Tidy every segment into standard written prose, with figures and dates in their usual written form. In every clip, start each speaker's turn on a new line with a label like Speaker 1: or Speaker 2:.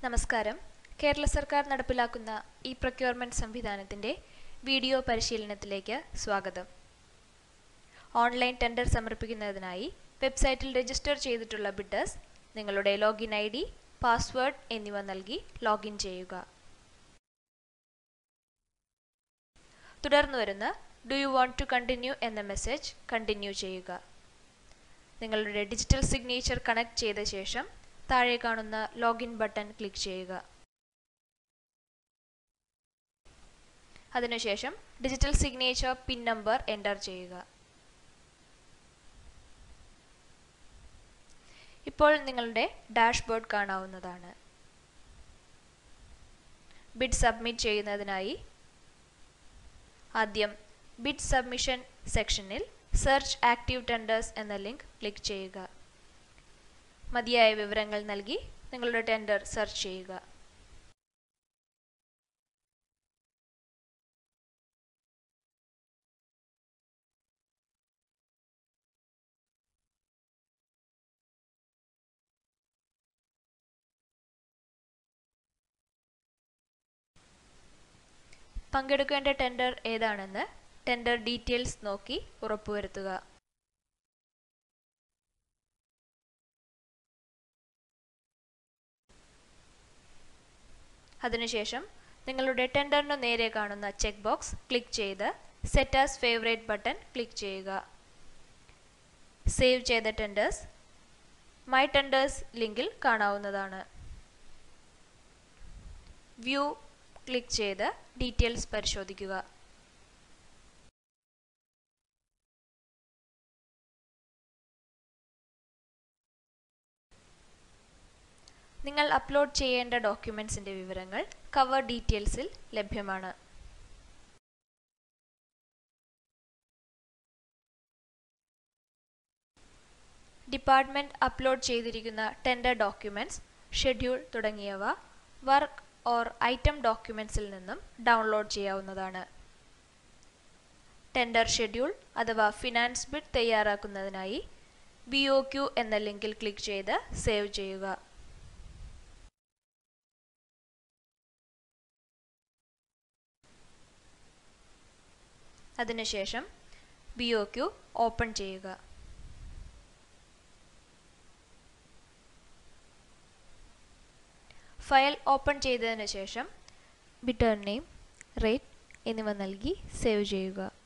Speaker 1: നമസ്കാരം. കേരള സർക്കാർ നടപ്പിലാക്കുന്ന ഇ-പ്രൊക്യൂർമെന്റ് സംവിധാനത്തിന്റെ വീഡിയോ പരിശീലനത്തിലേക്ക് സ്വാഗതം. ഓൺലൈൻ ടെൻഡർ സമർപ്പിക്കുന്നതിനായി വെബ്സൈറ്റിൽ രജിസ്റ്റർ ചെയ്തിട്ടുള്ള ബിഡേഴ്സ് നിങ്ങളുടെ ലോഗിൻ ഐഡി, പാസ്വേഡ് എന്നിവ നൽകി ലോഗിൻ ചെയ്യുക. തുടർന്ന് വരുന്ന "do you want to continue" എന്ന മെസ്സേജ് കണ്ടിന്യൂ ചെയ്യുക. നിങ്ങളുടെ ഡിജിറ്റൽ സിഗ്നേച്ചർ കണക്ട് ചെയ്ത ശേഷം താഴെ കാണുന്ന ലോഗിൻ ബട്ടൺ ക്ലിക്ക് ചെയ്യുക. അതിനുശേഷം digital signature pin number enter ചെയ്യുക. ഇപ്പോൾ നിങ്ങളുടെ ഡാഷ്ബോർഡ് കാണാവുന്നതാണ്. ബിഡ് സബ്മിറ്റ് ചെയ്യുന്നതിനായി ആദ്യം ബിഡ് സബ്മിഷൻ സെക്ഷനിൽ സെർച്ച് ആക്റ്റീവ് ടെൻഡേഴ്സ് എന്ന ലിങ്ക് ക്ലിക്ക് ചെയ്യുക. മതിയായ വിവരങ്ങൾ നൽകി നിങ്ങളുടെ ടെൻഡർ സെർച്ച് ചെയ്യുക. പങ്കെടുക്കേണ്ട ടെൻഡർ ഏതാണെന്ന് ടെൻഡർ ഡീറ്റെയിൽസ് നോക്കി ഉറപ്പുവരുത്തുക. അതിനുശേഷം നിങ്ങളുടെ ടെൻഡറിനു നേരെ കാണുന്ന ചെക്ക് ബോക്സ് ക്ലിക്ക് ചെയ്ത് set as favourite button click ചെയ്യുക. സേവ് ചെയ്ത ടെൻഡേഴ്സ് മൈ ടെൻഡേഴ്സ് ലിങ്കിൽ കാണാവുന്നതാണ്. വ്യൂ ക്ലിക്ക് ചെയ്ത് ഡീറ്റെയിൽസ് പരിശോധിക്കുക. നിങ്ങൾ അപ്ലോഡ് ചെയ്യേണ്ട ഡോക്യുമെന്റ്സിന്റെ വിവരങ്ങൾ കവർ ഡീറ്റെയിൽസിൽ ലഭ്യമാണ്. ഡിപ്പാർട്ട്മെന്റ് അപ്ലോഡ് ചെയ്തിരിക്കുന്ന ടെൻഡർ ഡോക്യുമെന്റ്സ്, ഷെഡ്യൂൾ തുടങ്ങിയവ വർക്ക് ഓർ ഐറ്റം ഡോക്യുമെന്റ്സിൽ നിന്നും ഡൗൺലോഡ് ചെയ്യാവുന്നതാണ്. ടെൻഡർ ഷെഡ്യൂൾ അഥവാ ഫിനാൻസ് ബിഡ് തയ്യാറാക്കുന്നതിനായി BOQ എന്ന ലിങ്കിൽ ക്ലിക്ക് ചെയ്ത് സേവ് ചെയ്യുക. അതിനുശേഷം BOQ ഓപ്പൺ ചെയ്യുക. ഫയൽ ഓപ്പൺ ചെയ്തതിനു ശേഷം ബിഡർ നെയിം, റേറ്റ് എന്നിവ നൽകി സേവ് ചെയ്യുക.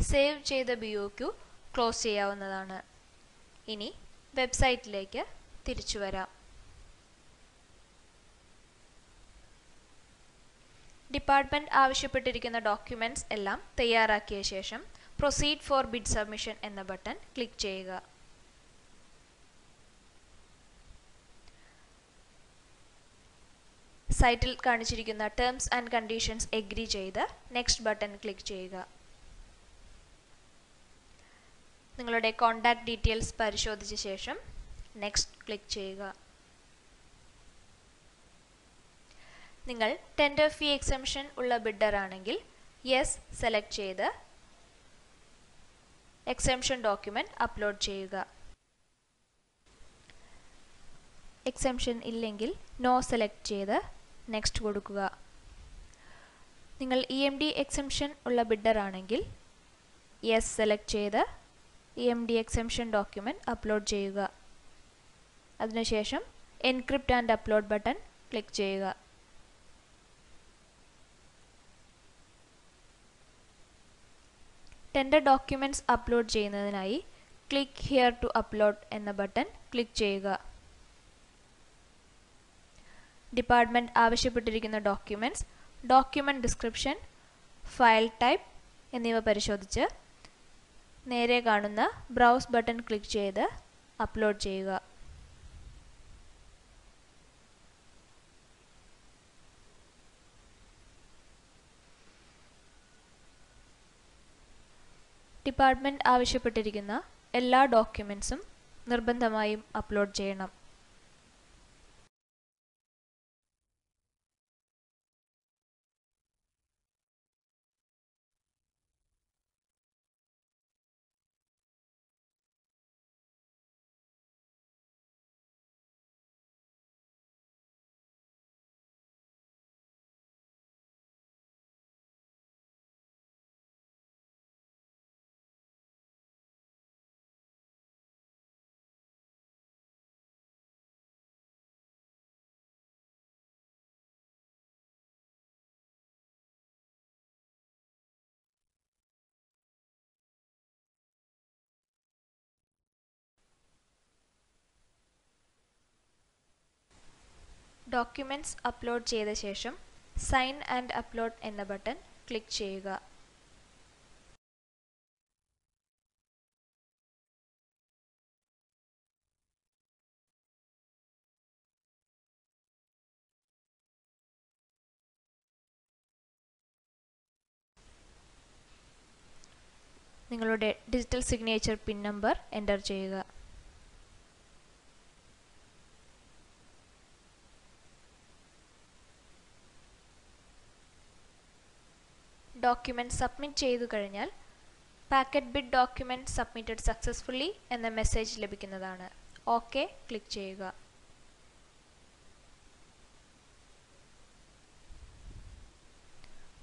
Speaker 1: സേവ് ചെയ്ത BOQ ക്ലോസ് ചെയ്യാവുന്നതാണ്. ഇനി വെബ്സൈറ്റിലേക്ക് തിരിച്ചു വരാം. ഡിപ്പാർട്ട്മെന്റ് ആവശ്യപ്പെട്ടിരിക്കുന്ന ഡോക്യുമെന്റ്സ് എല്ലാം തയ്യാറാക്കിയ ശേഷം പ്രൊസീഡ് ഫോർ ബിഡ് സബ്മിഷൻ എന്ന ബട്ടൺ ക്ലിക്ക് ചെയ്യുക. സൈറ്റിൽ കാണിച്ചിരിക്കുന്ന ടേംസ് ആൻഡ് കണ്ടീഷൻസ് എഗ്രി ചെയ്ത് നെക്സ്റ്റ് ബട്ടൺ ക്ലിക്ക് ചെയ്യുക. നിങ്ങളുടെ കോൺടാക്ട് ഡീറ്റെയിൽസ് പരിശോധിച്ച ശേഷം നെക്സ്റ്റ് ക്ലിക്ക് ചെയ്യുക. നിങ്ങൾ ടെൻഡർ ഫീ എക്സംഷൻ ഉള്ള ബിഡർ ആണെങ്കിൽ യെസ് സെലക്ട് ചെയ്ത് എക്സംഷൻ ഡോക്യുമെന്റ് അപ്ലോഡ് ചെയ്യുക. എക്സംഷൻ ഇല്ലെങ്കിൽ നോ സെലക്ട് ചെയ്ത് നെക്സ്റ്റ് കൊടുക്കുക. നിങ്ങൾ EMD എക്സംഷൻ ഉള്ള ബിഡർ ആണെങ്കിൽ യെസ് സെലക്ട് ചെയ്ത് EMD എക്സംഷൻ ഡോക്യുമെന്റ് അപ്ലോഡ് ചെയ്യുക. അതിനുശേഷം encrypt and upload button click ചെയ്യുക. ടെൻഡർ ഡോക്യുമെന്റ്സ് അപ്ലോഡ് ചെയ്യുന്നതിനായി ക്ലിക്ക് ഹിയർ ടു അപ്ലോഡ് എന്ന ബട്ടൺ ക്ലിക്ക് ചെയ്യുക. ഡിപ്പാർട്ട്മെന്റ് ആവശ്യപ്പെട്ടിരിക്കുന്ന documents, document description, file type എന്നിവ പരിശോധിച്ച് നേരെ കാണുന്ന ബ്രൗസ് ബട്ടൺ ക്ലിക്ക് ചെയ്ത് അപ്ലോഡ് ചെയ്യുക. ഡിപ്പാർട്ട്മെന്റ് ആവശ്യപ്പെട്ടിരിക്കുന്ന എല്ലാ ഡോക്യുമെന്റ്സും നിർബന്ധമായും അപ്ലോഡ് ചെയ്യണം. ഡോക്യുമെന്റ്സ് അപ്ലോഡ് ചെയ്ത ശേഷം സൈൻ ആൻഡ് അപ്ലോഡ് എന്ന ബട്ടൺ ക്ലിക്ക് ചെയ്യുക. നിങ്ങളുടെ digital signature pin number enter ചെയ്യുക. ഡോക്യുമെന്റ് സബ്മിറ്റ് ചെയ്തു കഴിഞ്ഞാൽ packet bid document submitted successfully എന്ന മെസ്സേജ് ലഭിക്കുന്നതാണ്. ഓക്കെ ക്ലിക്ക് ചെയ്യുക.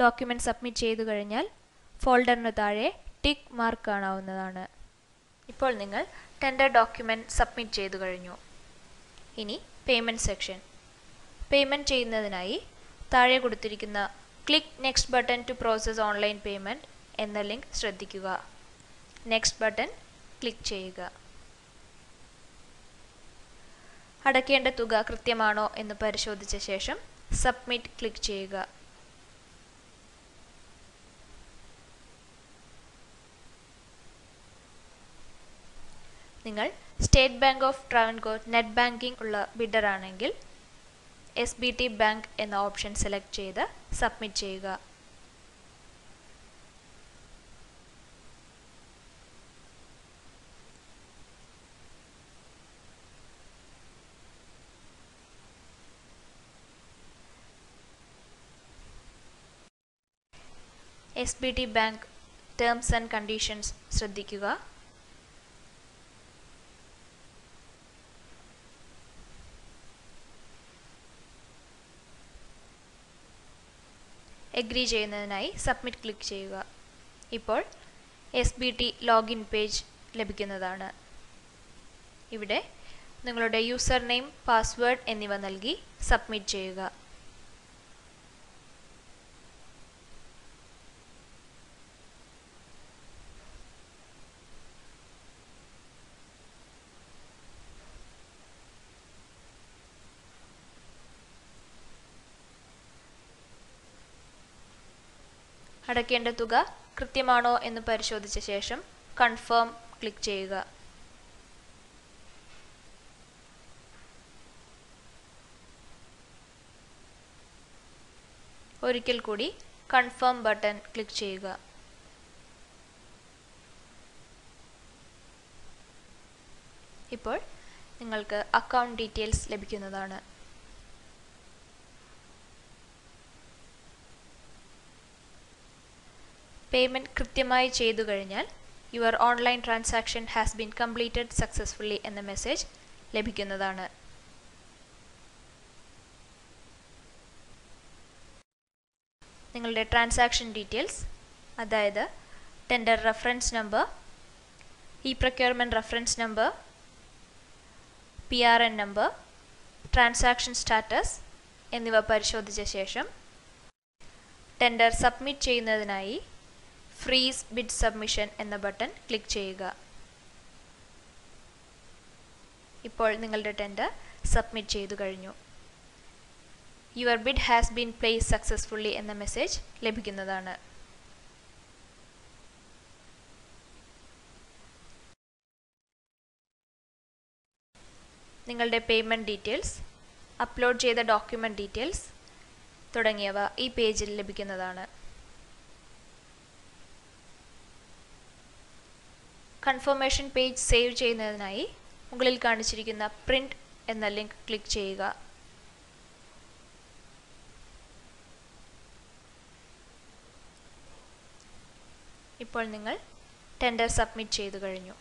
Speaker 1: ഡോക്യുമെന്റ് സബ്മിറ്റ് ചെയ്തു കഴിഞ്ഞാൽ ഫോൾഡറിന് താഴെ ടിക്ക് മാർക്ക് കാണാവുന്നതാണ്. ഇപ്പോൾ നിങ്ങൾ ടെൻഡർ ഡോക്യുമെന്റ് സബ്മിറ്റ് ചെയ്തു കഴിഞ്ഞു. ഇനി പേയ്മെന്റ് സെക്ഷൻ. പേയ്മെന്റ് ചെയ്യുന്നതിനായി താഴെ കൊടുത്തിരിക്കുന്ന click next button to process online payment എന്ന ലിങ്ക് ശ്രദ്ധിക്കുക. നെക്സ്റ്റ് ബട്ടൺ ക്ലിക്ക് ചെയ്യുക. അടയ്ക്കേണ്ട തുക കൃത്യമാണോ എന്ന് പരിശോധിച്ച ശേഷം സബ്മിറ്റ് ക്ലിക്ക് ചെയ്യുക. നിങ്ങൾ state bank of Travancore net banking ഉള്ള ബിഡർ ആണെങ്കിൽ SBT ബാങ്ക് എന്ന ഓപ്ഷൻ സെലക്ട് ചെയ്ത് സബ്മിറ്റ് ചെയ്യുക. SBT bank terms and conditions ശ്രദ്ധിക്കുക. എഗ്രി ചെയ്യുന്നതിനായി സബ്മിറ്റ് ക്ലിക്ക് ചെയ്യുക. ഇപ്പോൾ SBT ലോഗിൻ പേജ് ലഭിക്കുന്നതാണ്. ഇവിടെ നിങ്ങളുടെ യൂസർ നെയിം, പാസ്വേഡ് എന്നിവ നൽകി സബ്മിറ്റ് ചെയ്യുക. അടയ്ക്കേണ്ട തുക കൃത്യമാണോ എന്ന് പരിശോധിച്ച ശേഷം കൺഫേം ക്ലിക്ക് ചെയ്യുക. ഒരിക്കൽ കൂടി കൺഫേം ബട്ടൺ ക്ലിക്ക് ചെയ്യുക. ഇപ്പോൾ നിങ്ങൾക്ക് അക്കൗണ്ട് ഡീറ്റെയിൽസ് ലഭിക്കുന്നതാണ്. പേയ്മെന്റ് കൃത്യമായി ചെയ്തു കഴിഞ്ഞാൽ your online transaction has been completed successfully എന്ന മെസ്സേജ് ലഭിക്കുന്നതാണ്. നിങ്ങളുടെ ട്രാൻസാക്ഷൻ ഡീറ്റെയിൽസ്, അതായത് tender reference number, procurement reference number, PRN number, transaction status എന്നിവ പരിശോധിച്ച ശേഷം ടെൻഡർ സബ്മിറ്റ് ചെയ്യുന്നതിനായി ഫ്രീസ് ബിഡ് സബ്മിഷൻ എന്ന ബട്ടൺ ക്ലിക്ക് ചെയ്യുക. ഇപ്പോൾ നിങ്ങളുടെ ടെൻഡർ സബ്മിറ്റ് ചെയ്തു കഴിഞ്ഞു. Your bid has been placed successfully എന്ന മെസ്സേജ് ലഭിക്കുന്നതാണ്. നിങ്ങളുടെ പേയ്മെന്റ് ഡീറ്റെയിൽസ്, അപ്ലോഡ് ചെയ്ത ഡോക്യുമെന്റ് ഡീറ്റെയിൽസ് തുടങ്ങിയവ ഈ പേജിൽ ലഭിക്കുന്നതാണ്. കൺഫർമേഷൻ പേജ് സേവ് ചെയ്യുന്നതിനായി മുകളിൽ കാണിച്ചിരിക്കുന്ന പ്രിന്റ് എന്ന ലിങ്ക് ക്ലിക്ക് ചെയ്യുക. ഇപ്പോൾ നിങ്ങൾ ടെൻഡർ സബ്മിറ്റ് ചെയ്തു കഴിഞ്ഞു.